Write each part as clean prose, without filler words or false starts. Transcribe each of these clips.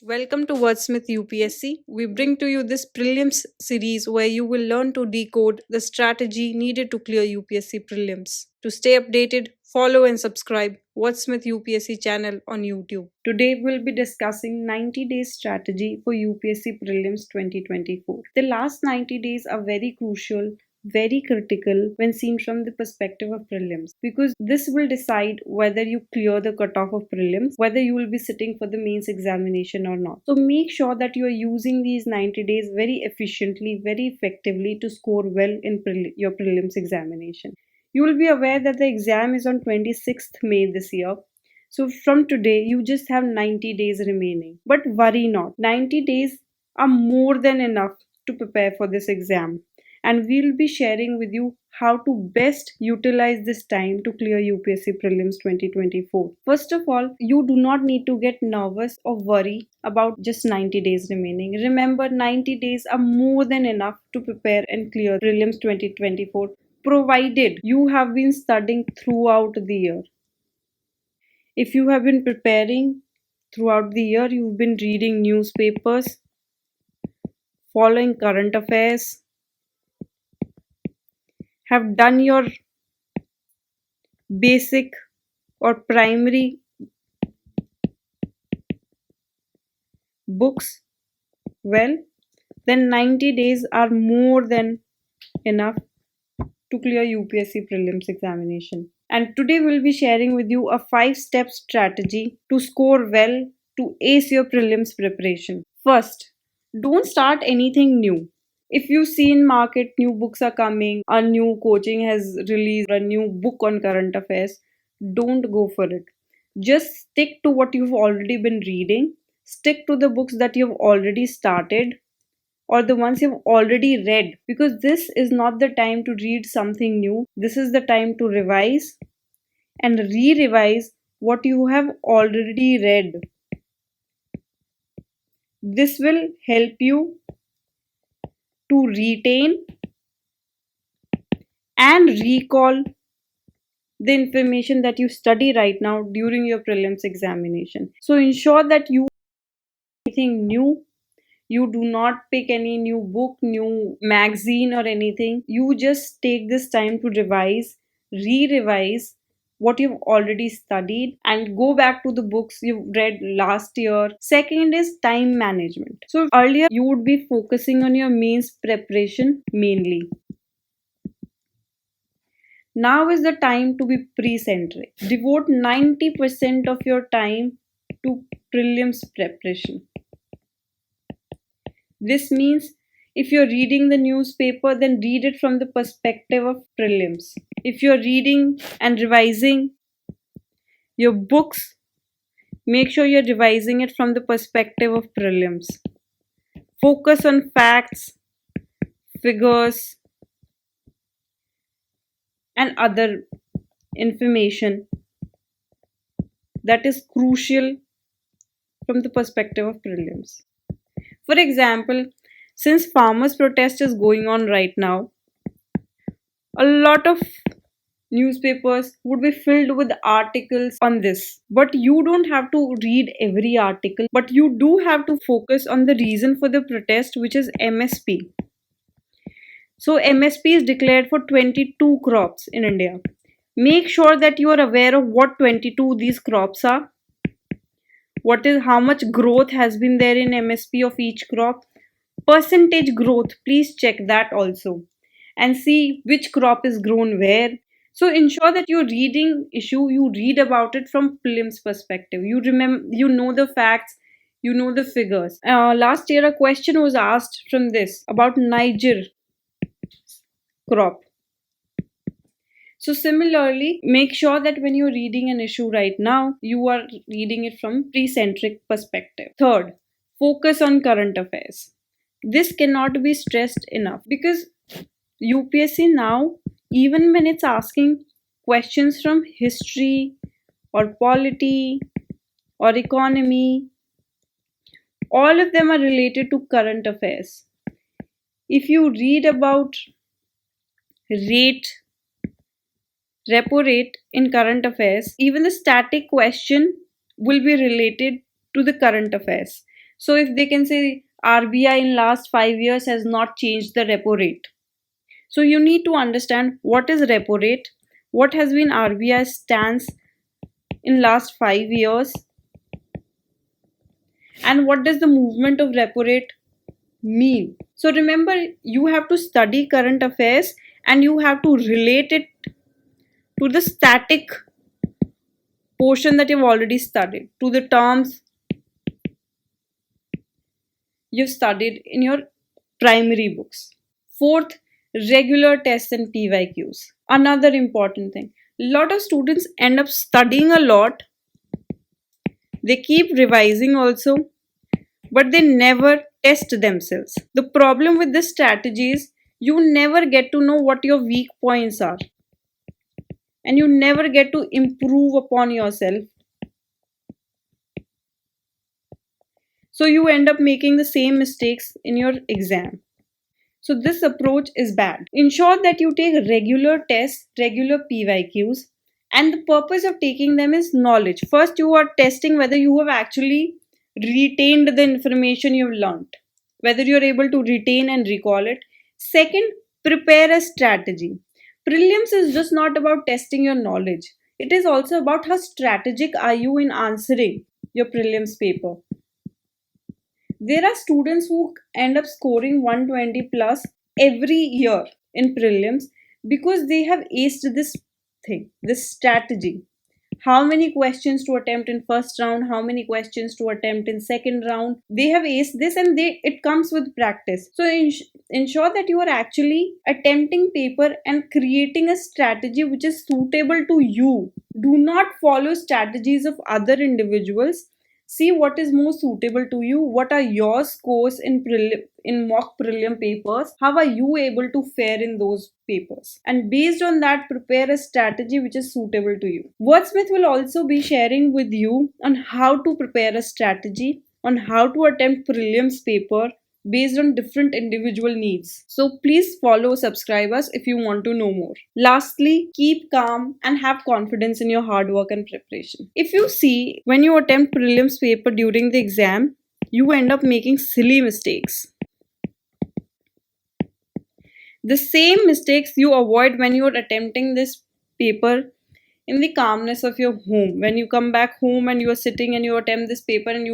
Welcome to Wordsmith UPSC. We bring to you this prelims series where you will learn to decode the strategy needed to clear UPSC prelims. To stay updated, follow and subscribe Wordsmith UPSC channel on YouTube. Today we'll be discussing 90 days strategy for UPSC prelims 2024. The last 90 days are very crucial, very critical when seen from the perspective of prelims, because this will decide whether you clear the cutoff of prelims, whether you will be sitting for the mains examination or not. So make sure that you are using these 90 days very efficiently, very effectively to score well in your prelims examination. You will be aware that the exam is on 26th May this year. So from today, you just have 90 days remaining. But worry not, 90 days are more than enough to prepare for this exam. And we'll be sharing with you how to best utilize this time to clear UPSC Prelims 2024. First of all, you do not need to get nervous or worry about just 90 days remaining. Remember, 90 days are more than enough to prepare and clear Prelims 2024, provided you have been studying throughout the year. If you have been preparing throughout the year, you've been reading newspapers, following current affairs, have done your basic or primary books well, then 90 days are more than enough to clear UPSC prelims examination. And today we'll be sharing with you a 5-step strategy to score well to ace your prelims preparation. First, don't start anything new. If you see in market new books are coming, a new coaching has released a new book on current affairs, don't go for it. Just stick to what you've already been reading. Stick to the books that you've already started or the ones you've already read, because this is not the time to read something new. This is the time to revise and re-revise what you have already read. This will help you to retain and recall the information that you study right now during your prelims examination. So ensure that you anything new. You do not pick any new book, new magazine or anything. You just take this time to revise, re-revise what you've already studied and go back to the books you've read last year. Second is time management. So earlier you would be focusing on your mains preparation mainly. Now is the time to be pre-centric. Devote 90% of your time to prelims preparation. This means if you're reading the newspaper, then read it from the perspective of prelims. If you're reading and revising your books, make sure you're revising it from the perspective of prelims. Focus on facts, figures, and other information that is crucial from the perspective of prelims. For example, since farmers' protest is going on right now, a lot of newspapers would be filled with articles on this. But you don't have to read every article, but you do have to focus on the reason for the protest, which is MSP. So MSP is declared for 22 crops in India. Make sure that you are aware of what 22 these crops are. How much growth has been there in MSP of each crop. Percentage growth, please check that also and see which crop is grown where. So ensure that you're reading issue, you read about it from prelims perspective. You know the facts, you know the figures. Last year a question was asked from this about Niger crop. So similarly, make sure that when you're reading an issue right now, you are reading it from pre-centric perspective. Third, focus on current affairs. This cannot be stressed enough, because UPSC now, even when it's asking questions from history or polity or economy, all of them are related to current affairs. If you read about repo rate in current affairs, even the static question will be related to the current affairs. So if they can say RBI in last 5 years has not changed the repo rate. So you need to understand what is repo rate, what has been RBI's stance in last 5 years, and what does the movement of repo rate mean. So remember, you have to study current affairs and you have to relate it to the static portion that you've already studied, to the terms you've studied in your primary books. Fourth, regular tests and PYQs. Another important thing. A lot of students end up studying a lot. They keep revising also, but they never test themselves. The problem with this strategy is you never get to know what your weak points are, and you never get to improve upon yourself. So you end up making the same mistakes in your exam. So this approach is bad. Ensure that you take regular tests, regular PYQs, and the purpose of taking them is knowledge. First, you are testing whether you have actually retained the information you've learnt, whether you're able to retain and recall it. Second, prepare a strategy. Prelims is just not about testing your knowledge. It is also about how strategic are you in answering your prelims paper. There are students who end up scoring 120 plus every year in prelims because they have aced this thing, this strategy. How many questions to attempt in first round, how many questions to attempt in second round. They have aced this, and it comes with practice. So ensure that you are actually attempting paper and creating a strategy which is suitable to you. Do not follow strategies of other individuals. See what is more suitable to you. What are your scores in mock prelim papers? How are you able to fare in those papers? And based on that, prepare a strategy which is suitable to you. Wordsmith will also be sharing with you on how to prepare a strategy, on how to attempt prelims paper based on different individual needs. So please follow, subscribe us if you want to know more. Lastly, keep calm and have confidence in your hard work and preparation. If you see, when you attempt prelims paper during the exam, you end up making silly mistakes. The same mistakes you avoid when you are attempting this paper in the calmness of your home. When you come back home and you are sitting and you attempt this paper and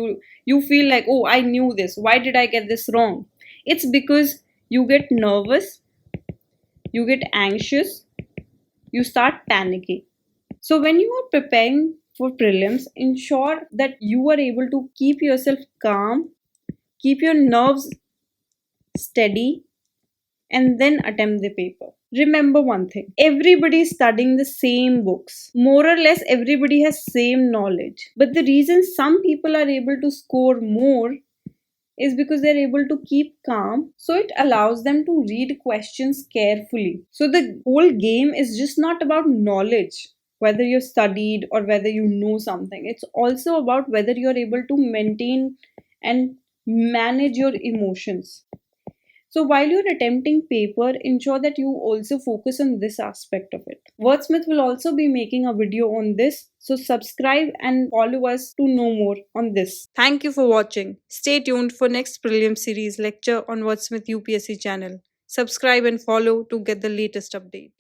you feel like, oh, I knew this, why did I get this wrong? It's because you get nervous, you get anxious, you start panicking. So when you are preparing for prelims, ensure that you are able to keep yourself calm, keep your nerves steady, and then attempt the paper. Remember one thing, everybody is studying the same books. More or less everybody has same knowledge. But the reason some people are able to score more is because they're able to keep calm. So it allows them to read questions carefully. So the whole game is just not about knowledge, whether you've studied or whether you know something. It's also about whether you're able to maintain and manage your emotions. So while you're attempting paper, ensure that you also focus on this aspect of it. Wordsmith will also be making a video on this, so subscribe and follow us to know more on this. Thank you for watching. Stay tuned for next Prelim series lecture on Wordsmith UPSC channel. Subscribe and follow to get the latest update.